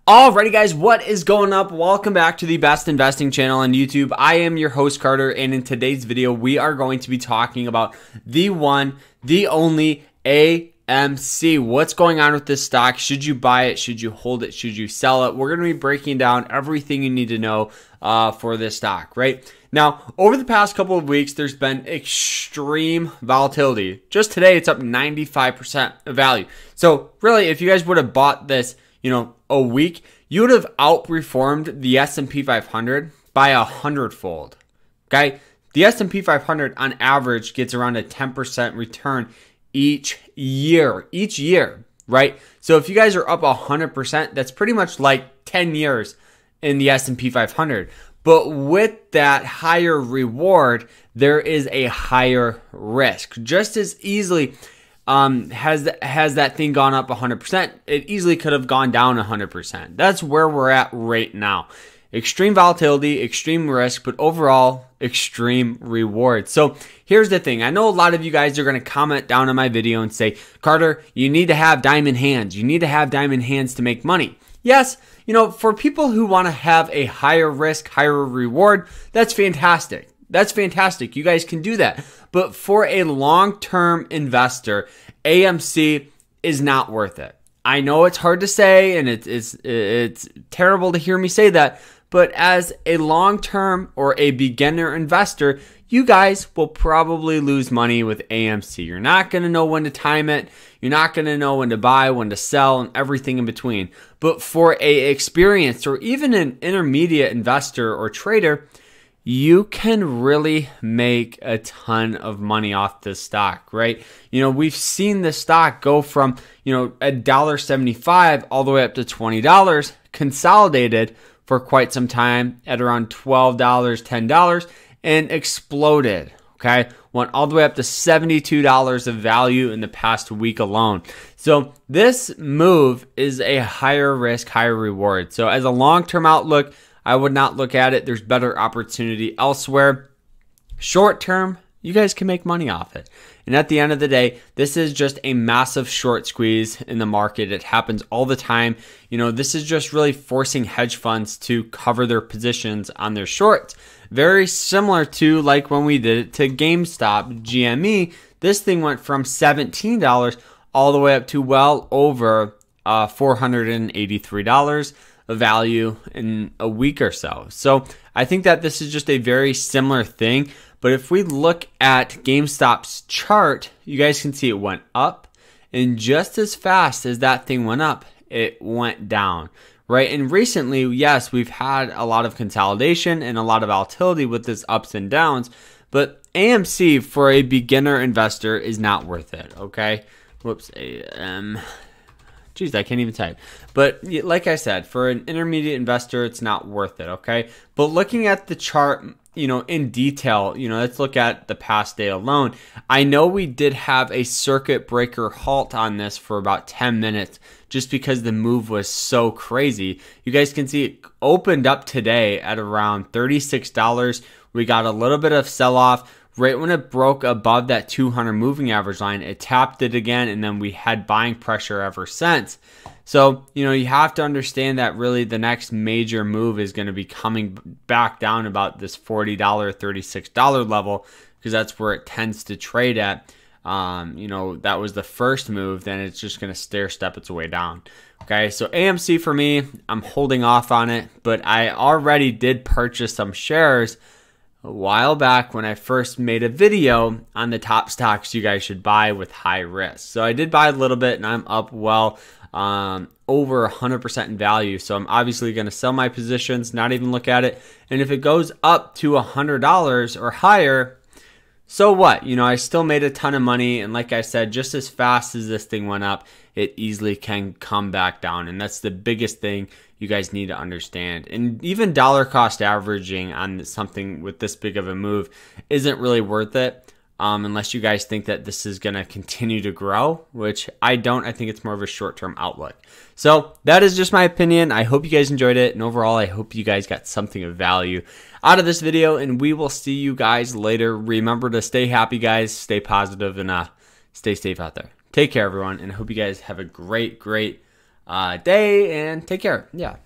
Alrighty guys, what is going up? Welcome back to the best investing channel on YouTube. I am your host Carter, and in today's video we are going to be talking about the one, the only AMC. What's going on with this stock? Should you buy it? Should you hold it? Should you sell it? We're going to be breaking down everything you need to know for this stock, right? Now, over the past couple of weeks, there's been extreme volatility. Just today, it's up 95% of value. So really, if you guys would have bought this, a week, you would have outperformed the S&P 500 by 100-fold. Okay? The S&P 500 on average gets around a 10% return each year, right? So if you guys are up 100%, that's pretty much like 10 years in the S&P 500. But with that higher reward, there is a higher risk. Just as easily has that thing gone up 100%, it easily could have gone down 100%. That's where we're at right now. Extreme volatility, extreme risk, but overall, extreme reward. So here's the thing. I know a lot of you guys are going to comment down on my video and say, Carter, you need to have diamond hands. You need to have diamond hands to make money. Yes, for people who want to have a higher risk, higher reward, that's fantastic. That's fantastic. You guys can do that. But for a long-term investor, AMC is not worth it. I know it's hard to say, and it's terrible to hear me say that, but as a long-term or a beginner investor, you guys will probably lose money with AMC. You're not going to know when to time it. You're not going to know when to buy, when to sell, and everything in between. But for a experienced or even an intermediate investor or trader, you can really make a ton of money off this stock, right? We've seen the stock go from, $1.75 all the way up to $20, consolidated for quite some time at around $12, $10, and exploded, okay? Went all the way up to $72 of value in the past week alone. So this move is a higher risk, higher reward. So as a long-term outlook, I would not look at it. There's better opportunity elsewhere. Short term, you guys can make money off it. And at the end of the day, this is just a massive short squeeze in the market. It happens all the time. This is just really forcing hedge funds to cover their positions on their shorts. Very similar to like when we did it to GameStop, GME. This thing went from $17 all the way up to well over $483 of value in a week or so. So I think that this is just a very similar thing. But if we look at GameStop's chart, you guys can see it went up, and just as fast as that thing went up, it went down, right? And recently, yes, we've had a lot of consolidation and a lot of volatility with this ups and downs, but AMC for a beginner investor is not worth it, okay? Whoops, Jeez, I can't even type. But like I said, for an intermediate investor, it's not worth it, okay? But looking at the chart, in detail, let's look at the past day alone. I know we did have a circuit breaker halt on this for about 10 minutes just because the move was so crazy. You guys can see it opened up today at around $36. We got a little bit of sell-off. Right when it broke above that 200 moving average line, it tapped it again, and then we had buying pressure ever since. So, you have to understand that really the next major move is going to be coming back down about this $40, $36 level, because that's where it tends to trade at. That was the first move, then it's just going to stair step its way down. Okay, so AMC for me, I'm holding off on it, but I already did purchase some shares a while back when I first made a video on the top stocks you guys should buy with high risk. So I did buy a little bit, and I'm up well over 100% in value. So I'm obviously going to sell my positions, not even look at it. And if it goes up to $100 or higher, so what? I still made a ton of money. And like I said, just as fast as this thing went up, it easily can come back down. And that's the biggest thing you guys need to understand. And even dollar cost averaging on something with this big of a move isn't really worth it unless you guys think that this is going to continue to grow, which I don't. I think it's more of a short-term outlook. So that is just my opinion. I hope you guys enjoyed it. And overall, I hope you guys got something of value out of this video. And we will see you guys later. Remember to stay happy, guys. Stay positive, and stay safe out there. Take care, everyone. And I hope you guys have a great day, and take care. Yeah.